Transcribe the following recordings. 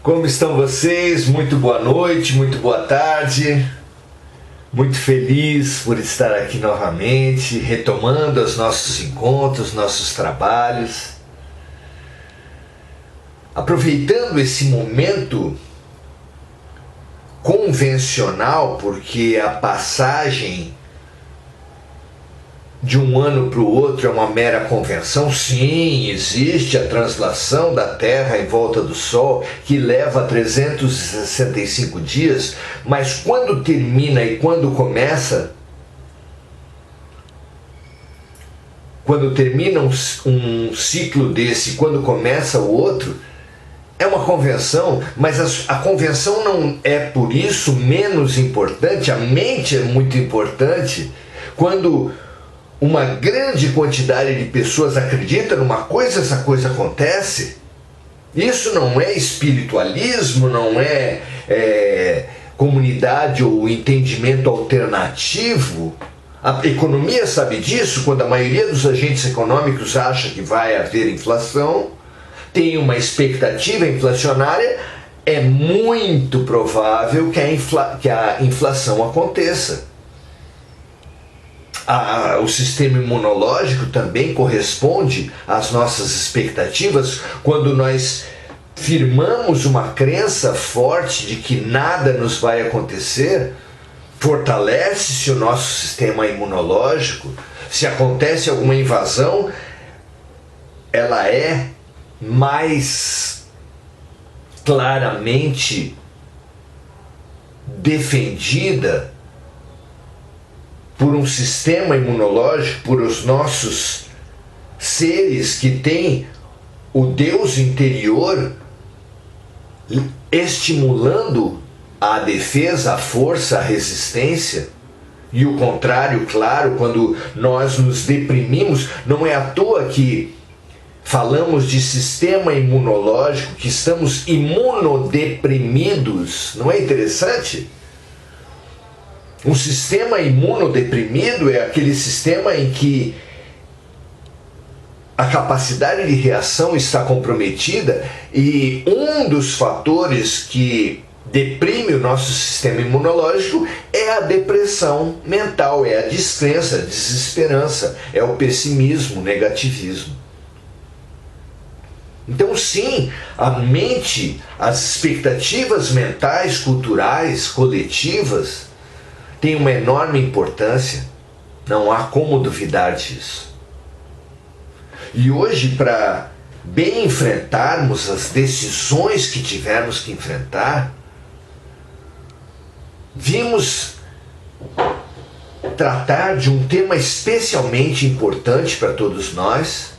Como estão vocês? Muito boa noite, muito boa tarde. Muito feliz por estar aqui novamente, retomando os nossos encontros, nossos trabalhos. Aproveitando esse momento convencional, porque a passagem de um ano para o outro é uma mera convenção. Sim, existe a translação da Terra em volta do Sol, que leva 365 dias, mas quando termina e quando começa, quando termina um ciclo desse, quando começa o outro, é uma convenção, mas a convenção não é por isso menos importante. A mente é muito importante. Quando uma grande quantidade de pessoas acredita numa coisa, essa coisa acontece. Isso não é espiritualismo, não é comunidade ou entendimento alternativo. A economia sabe disso. Quando a maioria dos agentes econômicos acha que vai haver inflação, tem uma expectativa inflacionária, é muito provável que a inflação aconteça. O sistema imunológico também corresponde às nossas expectativas. Quando nós firmamos uma crença forte de que nada nos vai acontecer, fortalece-se o nosso sistema imunológico. Se acontece alguma invasão, ela é mais claramente defendida por um sistema imunológico, por os nossos seres que têm o Deus interior estimulando a defesa, a força, a resistência. E o contrário, claro, quando nós nos deprimimos, não é à toa que falamos de sistema imunológico, que estamos imunodeprimidos. Não é interessante? Um sistema imunodeprimido é aquele sistema em que a capacidade de reação está comprometida, e um dos fatores que deprime o nosso sistema imunológico é a depressão mental, é a descrença, a desesperança, é o pessimismo, o negativismo. Então sim, a mente, as expectativas mentais, culturais, coletivas, tem uma enorme importância, não há como duvidar disso. E hoje, para bem enfrentarmos as decisões que tivermos que enfrentar, vimos tratar de um tema especialmente importante para todos nós,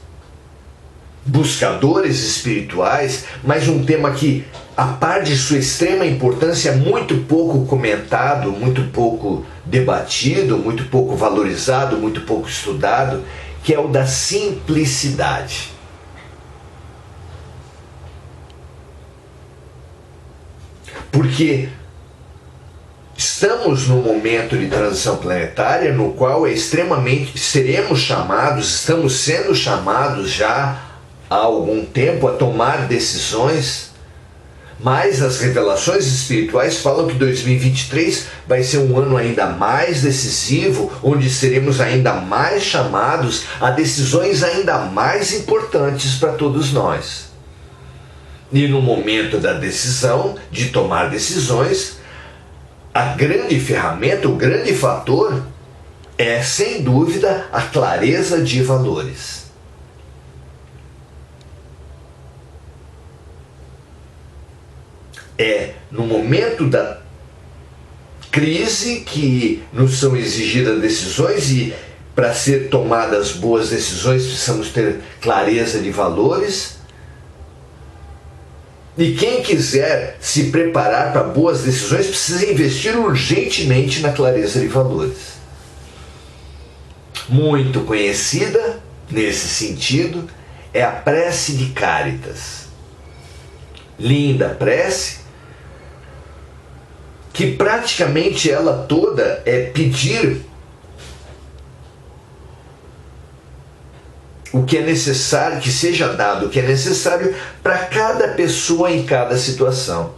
buscadores espirituais, mas um tema que, a par de sua extrema importância, é muito pouco comentado, muito pouco debatido, muito pouco valorizado, muito pouco estudado, que é o da simplicidade. Porque estamos num momento de transição planetária no qual seremos chamados, estamos sendo chamados já há algum tempo a tomar decisões, mas as revelações espirituais falam que 2023 vai ser um ano ainda mais decisivo, onde seremos ainda mais chamados a decisões ainda mais importantes para todos nós. E no momento da decisão, de tomar decisões, a grande ferramenta, o grande fator é, sem dúvida, a clareza de valores. É no momento da crise que nos são exigidas decisões, e para ser tomadas boas decisões precisamos ter clareza de valores. E quem quiser se preparar para boas decisões precisa investir urgentemente na clareza de valores. Muito conhecida nesse sentido é a prece de Cáritas. Linda prece, que praticamente ela toda é pedir o que é necessário, que seja dado o que é necessário para cada pessoa em cada situação.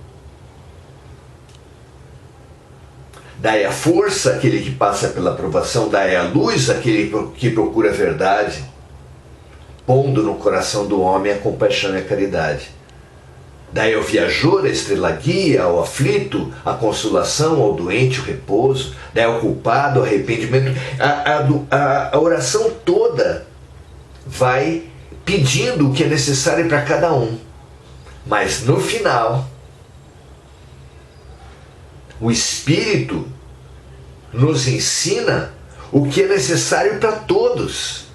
Dai a força àquele que passa pela provação, dai a luz àquele que procura a verdade, pondo no coração do homem a compaixão e a caridade. Dai ao viajor a estrela guia, ao aflito a consolação, ao doente o repouso, dai ao culpado o arrependimento. A oração toda vai pedindo o que é necessário para cada um. Mas no final, o Espírito nos ensina o que é necessário para todos.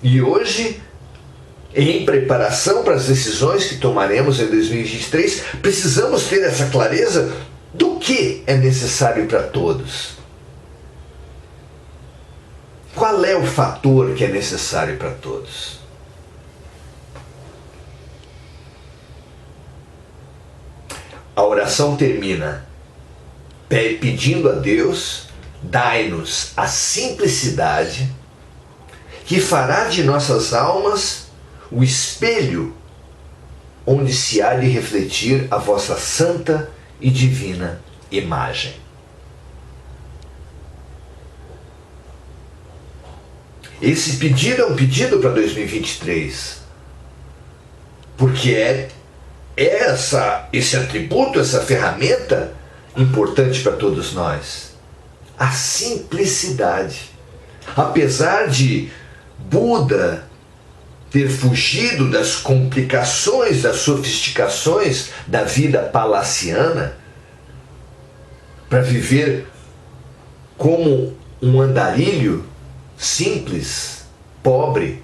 E hoje, em preparação para as decisões que tomaremos em 2023, precisamos ter essa clareza do que é necessário para todos. Qual é o fator que é necessário para todos? A oração termina pedindo a Deus, dai-nos a simplicidade que fará de nossas almas o espelho onde se há de refletir a vossa santa e divina imagem. Esse pedido é um pedido para 2023, porque é esse atributo, essa ferramenta importante para todos nós. A simplicidade. Apesar de Buda ter fugido das complicações, das sofisticações da vida palaciana, para viver como um andarilho simples, pobre.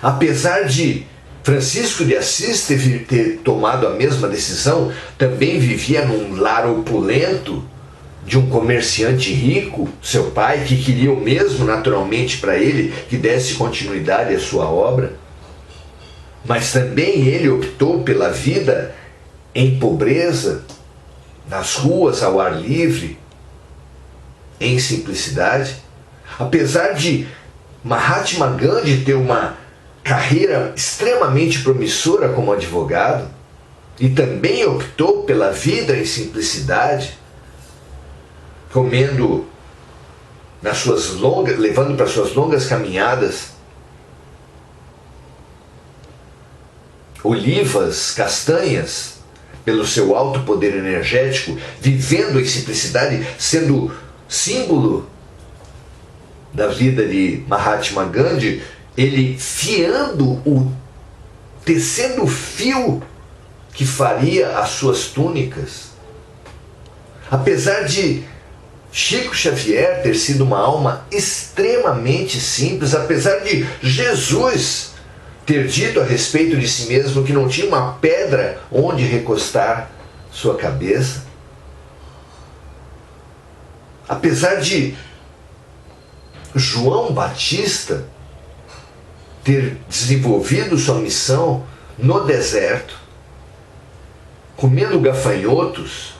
Apesar de Francisco de Assis ter tomado a mesma decisão, também vivia num lar opulento de um comerciante rico, seu pai, que queria o mesmo naturalmente para ele, que desse continuidade à sua obra. Mas também ele optou pela vida em pobreza, nas ruas, ao ar livre, em simplicidade. Apesar de Mahatma Gandhi ter uma carreira extremamente promissora como advogado, e também optou pela vida em simplicidade, comendo levando para suas longas caminhadas olivas, castanhas, pelo seu alto poder energético, vivendo em simplicidade, sendo símbolo da vida de Mahatma Gandhi, ele tecendo o fio que faria as suas túnicas. Apesar de Chico Xavier ter sido uma alma extremamente simples, apesar de Jesus ter dito a respeito de si mesmo que não tinha uma pedra onde recostar sua cabeça, apesar de João Batista ter desenvolvido sua missão no deserto, comendo gafanhotos,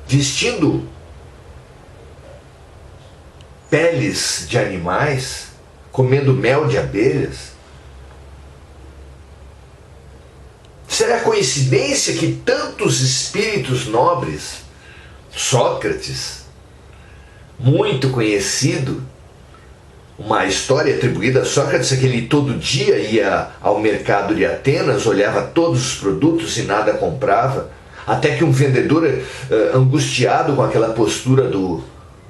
vestindo peles de animais, comendo mel de abelhas. Será coincidência que tantos espíritos nobres, Sócrates, muito conhecido, uma história atribuída a Sócrates, que ele todo dia ia ao mercado de Atenas, olhava todos os produtos e nada comprava, até que um vendedor, angustiado com aquela postura do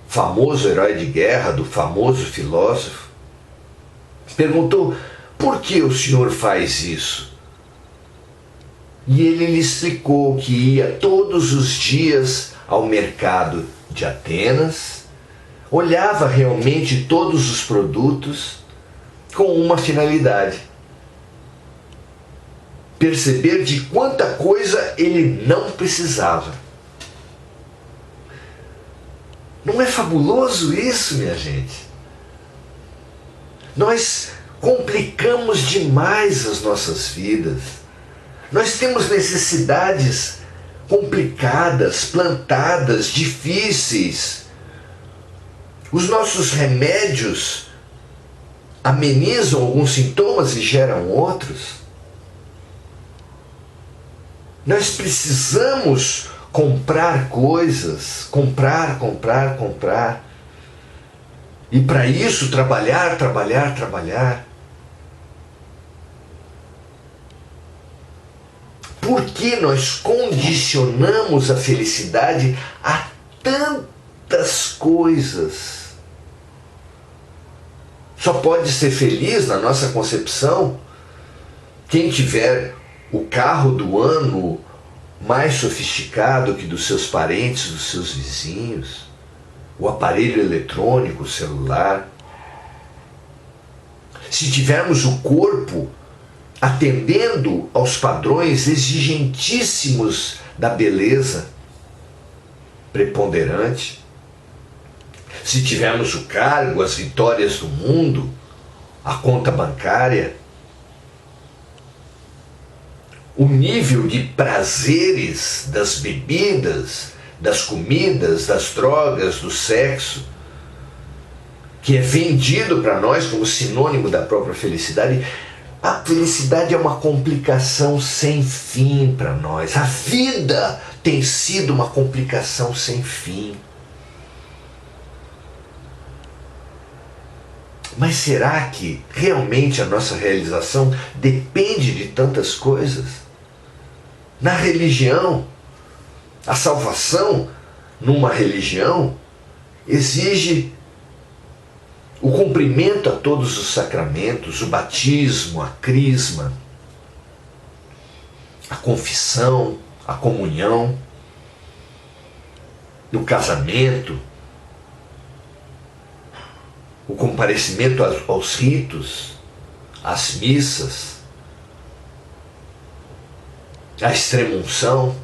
famoso herói de guerra, do famoso filósofo, perguntou: por que o senhor faz isso? E ele lhe explicou que ia todos os dias ao mercado de Atenas, olhava realmente todos os produtos com uma finalidade: perceber de quanta coisa ele não precisava. Não é fabuloso isso, minha gente? Nós complicamos demais as nossas vidas. Nós temos necessidades complicadas, plantadas, difíceis. Os nossos remédios amenizam alguns sintomas e geram outros. Nós precisamos comprar coisas, comprar. E para isso trabalhar. Por que nós condicionamos a felicidade a tantas coisas? Só pode ser feliz, na nossa concepção, quem tiver o carro do ano mais sofisticado que dos seus parentes, dos seus vizinhos, o aparelho eletrônico, o celular. Se tivermos o corpo atendendo aos padrões exigentíssimos da beleza preponderante, se tivermos o cargo, as vitórias do mundo, a conta bancária, o nível de prazeres das bebidas, das comidas, das drogas, do sexo, que é vendido para nós como sinônimo da própria felicidade. A felicidade é uma complicação sem fim para nós. A vida tem sido uma complicação sem fim. Mas será que realmente a nossa realização depende de tantas coisas? Na religião, a salvação numa religião exige o cumprimento a todos os sacramentos, o batismo, a crisma, a confissão, a comunhão, o casamento, o comparecimento aos ritos, às missas, a extrema-unção.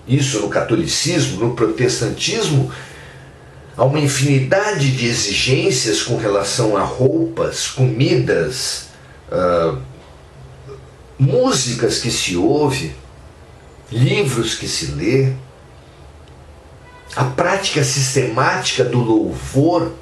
Isso no catolicismo, no protestantismo, há uma infinidade de exigências com relação a roupas, comidas, músicas que se ouve, livros que se lê, a prática sistemática do louvor,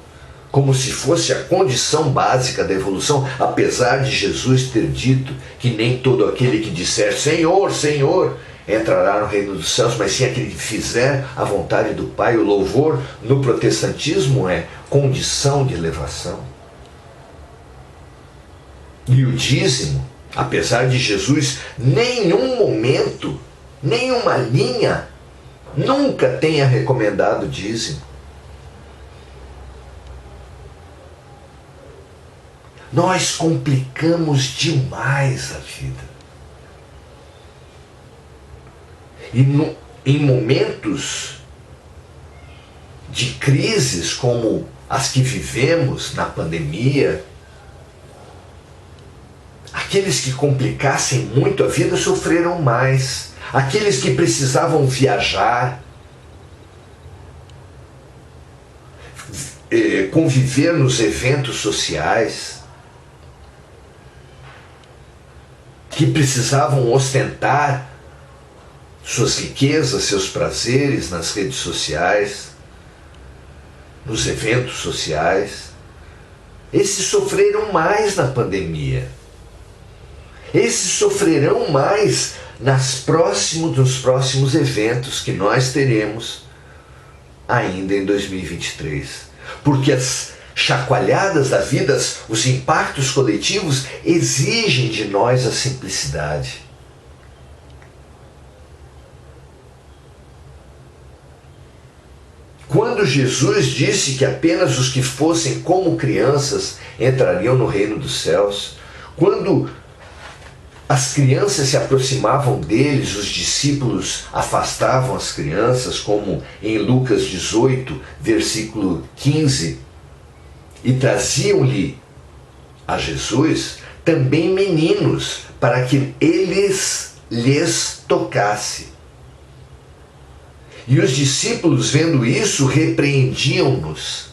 como se fosse a condição básica da evolução, apesar de Jesus ter dito que nem todo aquele que disser Senhor, Senhor, entrará no reino dos céus, mas sim aquele que fizer a vontade do Pai. O louvor no protestantismo é condição de elevação. E o dízimo, apesar de Jesus nenhum momento, nenhuma linha, nunca tenha recomendado dízimo. Nós complicamos demais a vida. E em momentos de crises como as que vivemos na pandemia, aqueles que complicassem muito a vida sofreram mais. Aqueles que precisavam viajar, conviver nos eventos sociais, que precisavam ostentar suas riquezas, seus prazeres nas redes sociais, nos eventos sociais, esses sofreram mais na pandemia. Esses sofrerão mais nos próximos eventos que nós teremos ainda em 2023. Porque as chacoalhadas da vida, os impactos coletivos exigem de nós a simplicidade. Quando Jesus disse que apenas os que fossem como crianças entrariam no reino dos céus, quando as crianças se aproximavam deles, os discípulos afastavam as crianças, como em Lucas 18, versículo 15, e traziam-lhe a Jesus também meninos, para que lhes tocasse. E os discípulos, vendo isso, repreendiam-nos.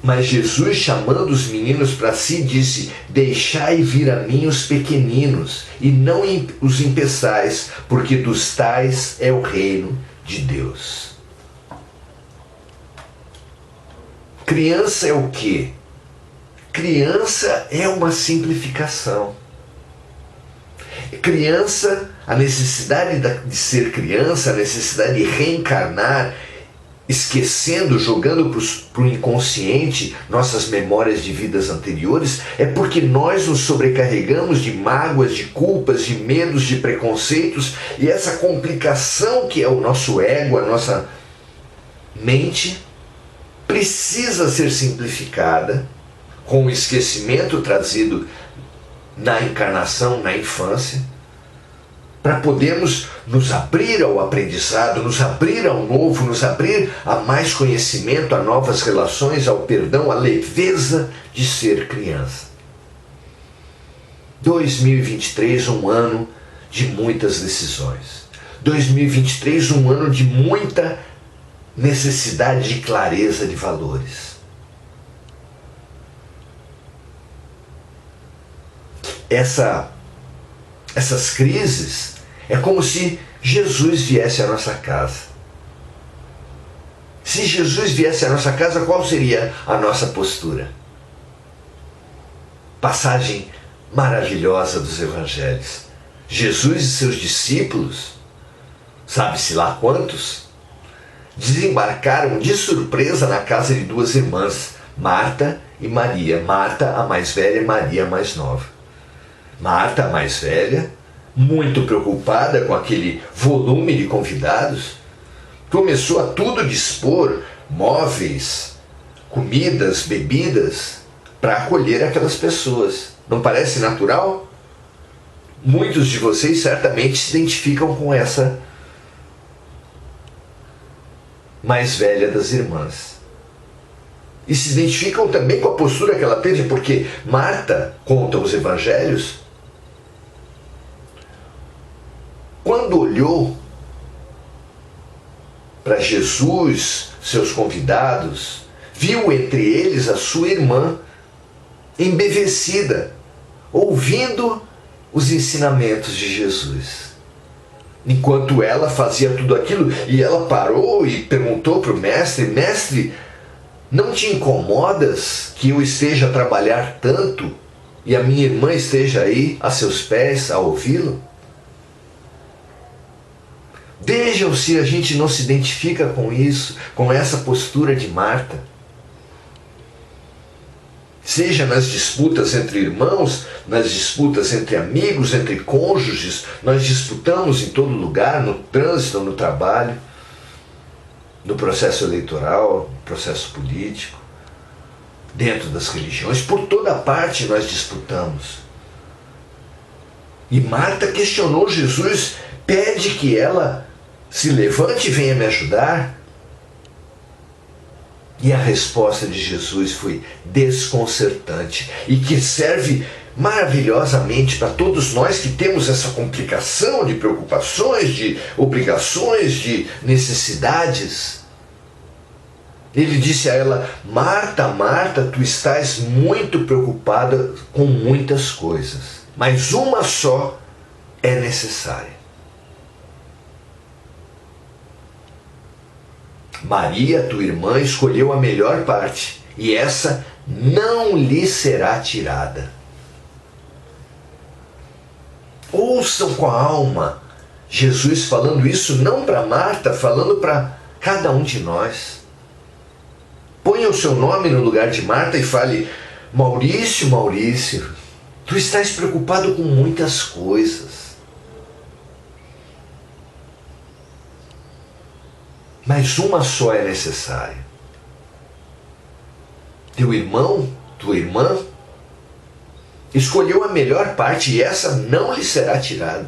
Mas Jesus, chamando os meninos para si, disse: deixai vir a mim os pequeninos, e não os impeçais, porque dos tais é o reino de Deus. Criança é o quê? Criança é uma simplificação. Criança, a necessidade de ser criança, a necessidade de reencarnar, esquecendo, jogando para o inconsciente nossas memórias de vidas anteriores, é porque nós nos sobrecarregamos de mágoas, de culpas, de medos, de preconceitos, e essa complicação que é o nosso ego, a nossa mente, precisa ser simplificada com o esquecimento trazido na encarnação, na infância, para podermos nos abrir ao aprendizado, nos abrir ao novo, nos abrir a mais conhecimento, a novas relações, ao perdão, à leveza de ser criança. 2023, um ano de muitas decisões. 2023, um ano de muita necessidade de clareza de valores. Essas crises é como se Jesus viesse à nossa casa. Se Jesus viesse à nossa casa, qual seria a nossa postura? Passagem maravilhosa dos evangelhos. Jesus e seus discípulos, sabe-se lá quantos, desembarcaram de surpresa na casa de duas irmãs, Marta e Maria. Marta, a mais velha, e Maria, a mais nova. Marta, a mais velha, muito preocupada com aquele volume de convidados, começou a tudo dispor, móveis, comidas, bebidas, para acolher aquelas pessoas. Não parece natural? Muitos de vocês certamente se identificam com essa mais velha das irmãs. E se identificam também com a postura que ela teve, porque Marta, conta os evangelhos, quando olhou para Jesus, seus convidados, viu entre eles a sua irmã, embevecida, ouvindo os ensinamentos de Jesus. Enquanto ela fazia tudo aquilo, e ela parou e perguntou para o mestre: mestre, não te incomodas que eu esteja a trabalhar tanto e a minha irmã esteja aí a seus pés a ouvi-lo? Vejam se a gente não se identifica com isso, com essa postura de Marta. Seja nas disputas entre irmãos, nas disputas entre amigos, entre cônjuges, nós disputamos em todo lugar, no trânsito, no trabalho, no processo eleitoral, no processo político, dentro das religiões, por toda parte nós disputamos. E Marta questionou Jesus, pede que ela se levante e venha me ajudar. E a resposta de Jesus foi desconcertante e que serve maravilhosamente para todos nós que temos essa complicação de preocupações, de obrigações, de necessidades. Ele disse a ela: Marta, Marta, tu estás muito preocupada com muitas coisas, mas uma só é necessária. Maria, tua irmã, escolheu a melhor parte, e essa não lhe será tirada. Ouçam com a alma Jesus falando isso, não para Marta, falando para cada um de nós. Ponha o seu nome no lugar de Marta e fale: Maurício, Maurício, tu estás preocupado com muitas coisas, mas uma só é necessária. Teu irmão, tua irmã, escolheu a melhor parte e essa não lhe será tirada.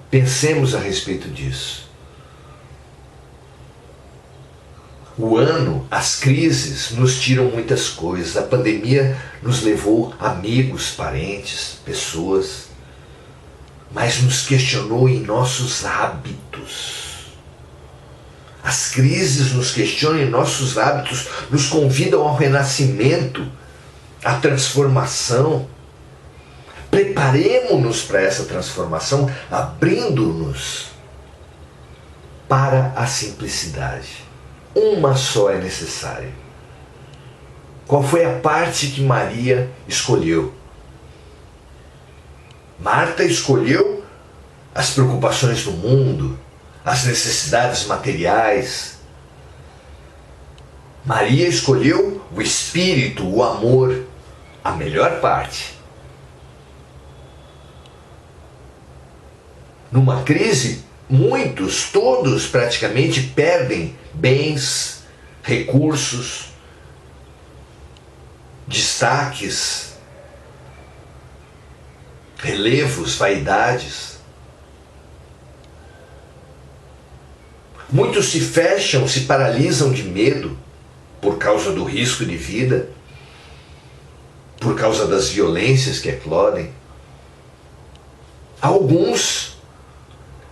Pensemos a respeito disso. O ano, as crises nos tiram muitas coisas. A pandemia nos levou amigos, parentes, pessoas. mas nos questionou em nossos hábitos. As crises nos questionam em nossos hábitos, nos convidam ao renascimento, à transformação. Preparemo-nos para essa transformação, abrindo-nos para a simplicidade. Uma só é necessária. Qual foi a parte que Maria escolheu? Marta escolheu as preocupações do mundo, as necessidades materiais. Maria escolheu o espírito, o amor, a melhor parte. Numa crise, muitos, todos praticamente perdem bens, recursos, destaques, relevos, vaidades. Muitos se fecham, se paralisam de medo por causa do risco de vida, por causa das violências que eclodem. Alguns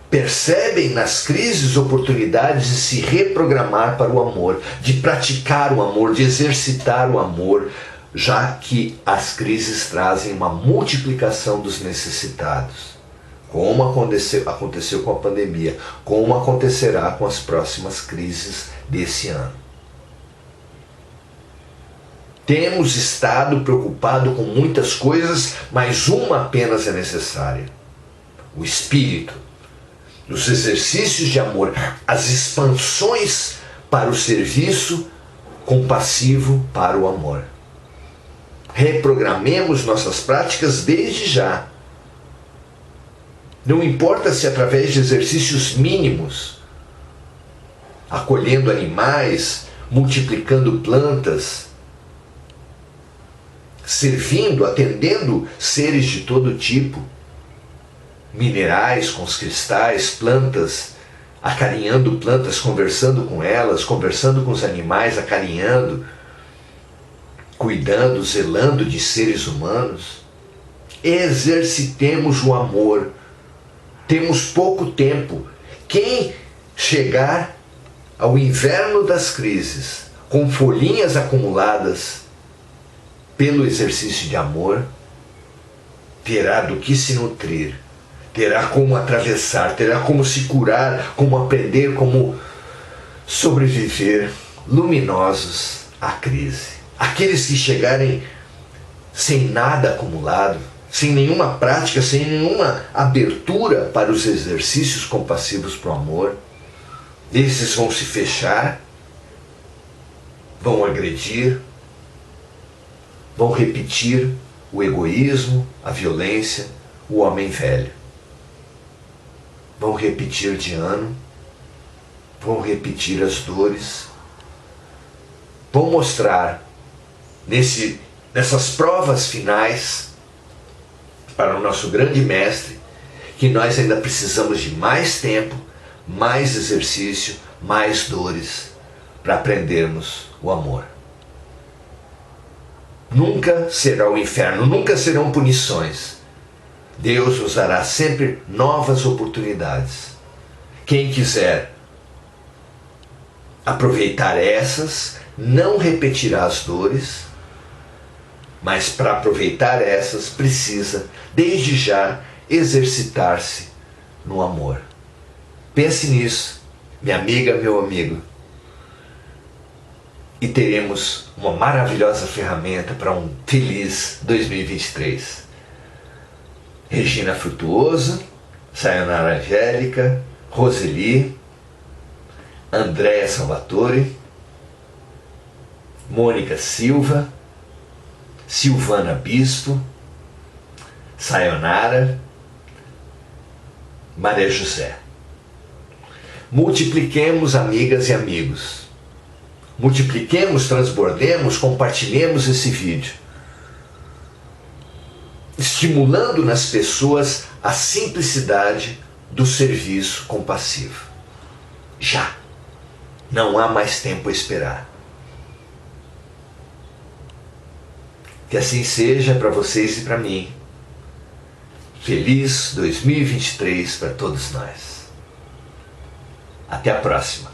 percebem nas crises oportunidades de se reprogramar para o amor, de praticar o amor, de exercitar o amor, já que as crises trazem uma multiplicação dos necessitados, como aconteceu com a pandemia, como acontecerá com as próximas crises desse ano. Temos estado preocupados com muitas coisas, mas uma apenas é necessária: o Espírito, os exercícios de amor, as expansões para o serviço compassivo para o amor. Reprogramemos nossas práticas desde já. Não importa se através de exercícios mínimos, acolhendo animais, multiplicando plantas, servindo, atendendo seres de todo tipo, minerais com os cristais, plantas, acarinhando plantas, conversando com elas, conversando com os animais, acarinhando, cuidando, zelando de seres humanos. Exercitemos o amor. Temos pouco tempo. Quem chegar ao inverno das crises com folhinhas acumuladas pelo exercício de amor, terá do que se nutrir, terá como atravessar, terá como se curar, como aprender, como sobreviver luminosos à crise. Aqueles que chegarem sem nada acumulado, sem nenhuma prática, sem nenhuma abertura para os exercícios compassivos para o amor, esses vão se fechar, vão agredir, vão repetir o egoísmo, a violência, o homem velho. Vão repetir de ano, vão repetir as dores, vão mostrar nessas provas finais para o nosso grande mestre que nós ainda precisamos de mais tempo, mais exercício, mais dores para aprendermos o amor. Nunca será o inferno, nunca serão punições. Deus nos dará sempre novas oportunidades. Quem quiser aproveitar essas, não repetirá as dores, mas para aproveitar essas precisa, desde já, exercitar-se no amor. Pense nisso, minha amiga, meu amigo, e teremos uma maravilhosa ferramenta para um feliz 2023. Regina Frutuoso, Sayonara Angélica, Roseli, Andréa Salvatore, Mônica Silva, Silvana Bispo, Sayonara, Maria José. Multipliquemos, amigas e amigos. Multipliquemos, transbordemos, compartilhemos esse vídeo, estimulando nas pessoas a simplicidade do serviço compassivo. Já. Não há mais tempo a esperar. Que assim seja para vocês e para mim. Feliz 2023 para todos nós. Até a próxima.